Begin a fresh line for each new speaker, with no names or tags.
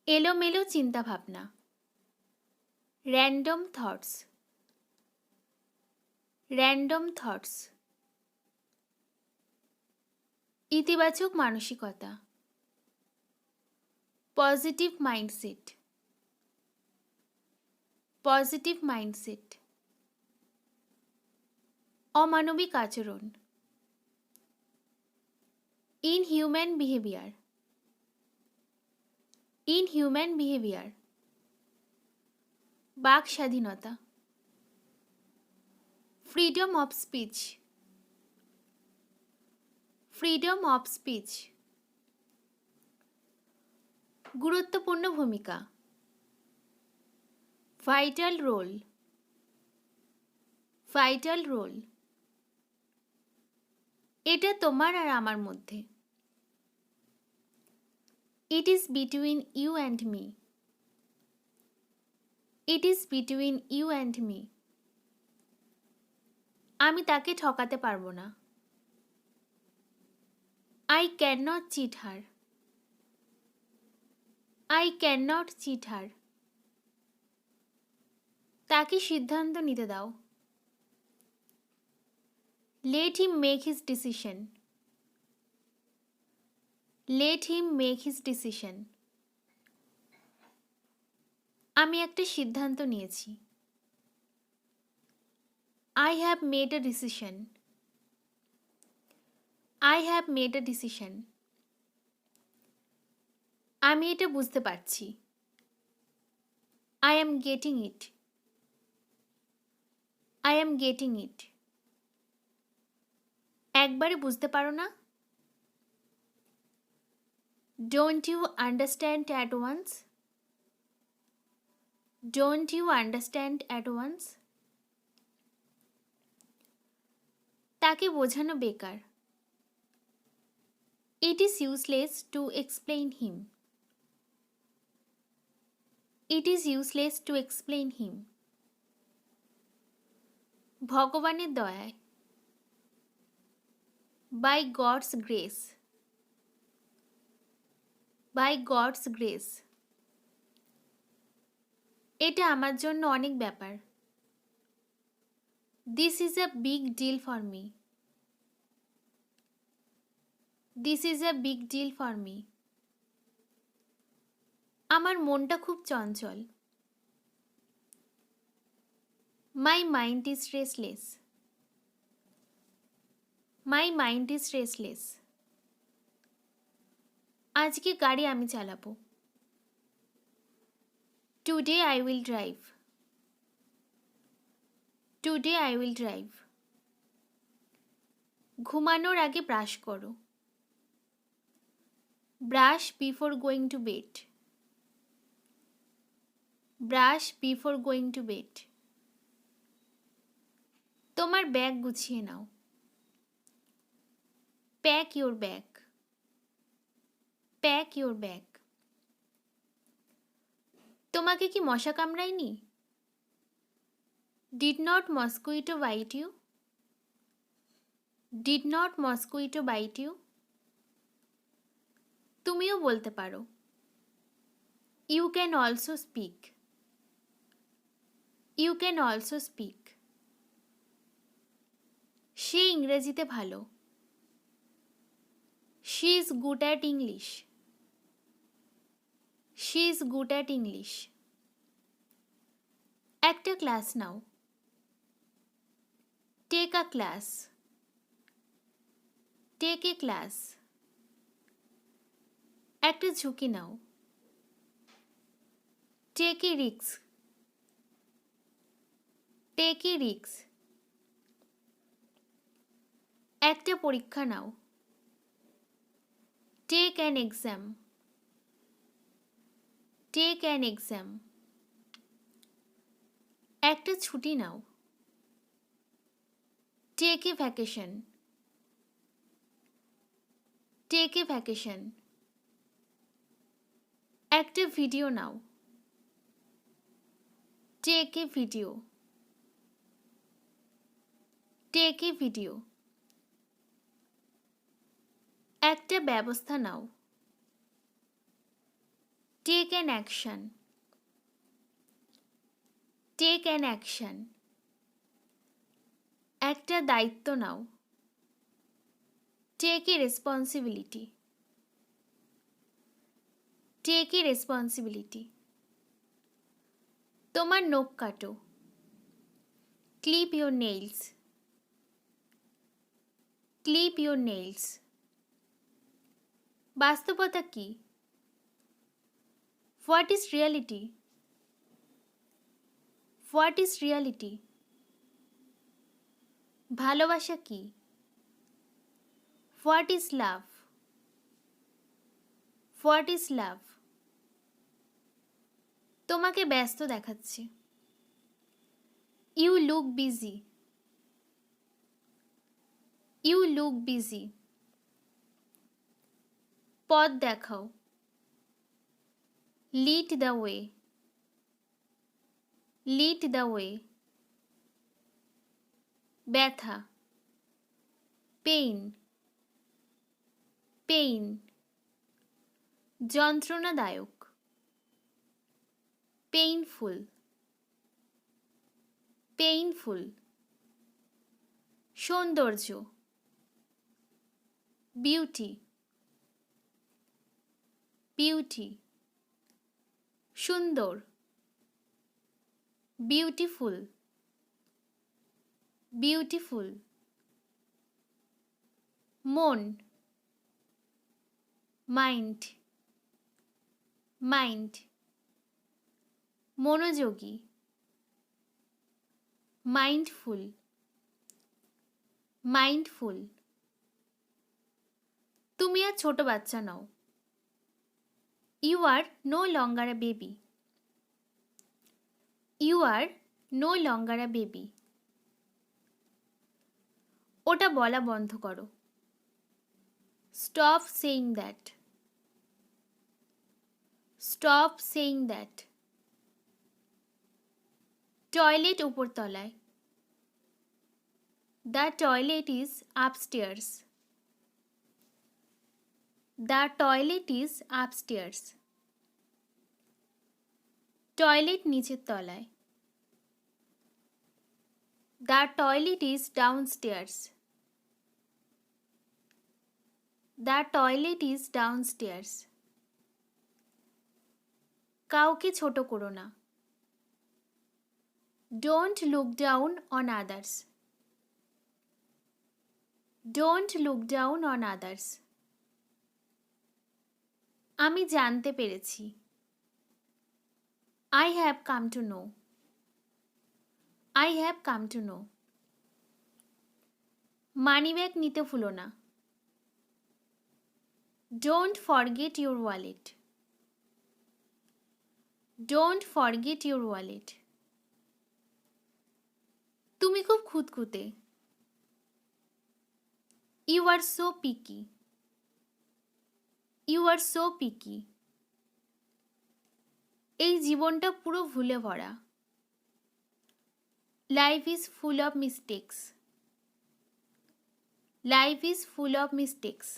এলোমেলো চিন্তাভাবনা, random thoughts, random thoughts. ইতিবাচক মানসিকতা, পজিটিভ মাইন্ডসেট, পজিটিভ মাইন্ডসেট। অমানবিক আচরণ, ইনহিউম্যান বিহেভিয়ার, ইনহিউম্যান বিহেভিয়ার। বাক স্বাধীনতা, freedom of speech, freedom of speech. গুরুত্বপূর্ণ ভূমিকা, ভাইটাল রোল, ভাইটাল রোল। এটা তোমার আর আমার মধ্যে। It is between you and me, it is between you and me. আমি তাকে ঠকাতে পারবো না। I can not cheat her, I can not cheat her. তাকে সিদ্ধান্ত নিতে দাও। Let him make his decision, let him make his decision. আমি একটা সিদ্ধান্ত নিয়েছি। I have made a decision, I have made a decision. আমি এটা বুঝতে পারছি। I am getting it, I am getting it. একবারে বুঝতে পারো না? Don't you understand at once? Don't you understand at once? তাকে বোঝানো বেকার। It is useless to explain him, it is useless to explain him. ভগবানের দয়ায়, by God's grace, by God's grace. এটা আমার জন্য অনেক ব্যাপার। This is a big deal for me, this is a big deal for me. আমার মনটা খুব চঞ্চল। My mind is restless, my mind is restless. আজকে গাড়ি আমি চালাবো। Today I will drive, today I will drive. ঘুমানোর আগে ব্রাশ করো। Brush before going to bed, brush before going to bed. তোমার ব্যাগ গুছিয়ে নাও। Pack your bag, pack your bag. তোমাকে কি মশা কামড়ায়নি? Did not mosquito bite you? Did not mosquito bite you? তুমিও বলতে পারো। You can also speak, you can also speak. সে ইংরেজিতে ভালো। She is good at English, she is good at English. একটা class now. Take a class, take a class. একটা ঝুঁকি নাও। Take a risk, take a risk. একটা পরীক্ষা নাও। Take an exam, take an exam. একটা ছুটি নাও। Take a vacation, take a vacation. একটা video now. Take a video, take a video. একটা ব্যবস্থা নাও। Take an action. Take an action. একটা দায়িত্ব নাও। Take a responsibility. Take a responsibility. তোমার নখ কাটো। Clip your nails. Clip your nails. বাস্তবতা কি? What is reality? What is reality? ভালোবাসা কি? What is love? What is love? তোমাকে ব্যস্ত দেখাচ্ছে। You look busy. You look busy. পথ দেখাও। Lead the way. Lead the way. ব্যথা। Pain. Pain. যন্ত্রণাদায়ক। Painful. Painful. সৌন্দর্য। Beauty. Beauty. সুন্দর। Beautiful. Beautiful. মন। Mind. Mind. মনোযোগী। Mindful. Mindful. তুমি আর ছোট বাচ্চা নও। You are no longer a baby. You are no longer a baby. ওটা বলা বন্ধ করো। Stop saying that. Stop saying that. Toilet উপরতলায়। The toilet is upstairs. The toilet is upstairs. Toilet নিচের তলায়। The toilet is downstairs. The toilet is downstairs. কাউকে ছোট করো না। Don't look down on others. Don't look down on others. আমি জানতে পেরেছি। I have come to know. I have come to know. Money bag নিতে ভুলো না। Don't forget your wallet. Don't forget your wallet. তুমি খুব খুঁতখুঁতে। You are so picky. You are so picky. এই জীবনটা পুরো ভুলে ভরা। Life is full of mistakes. Life is full of mistakes.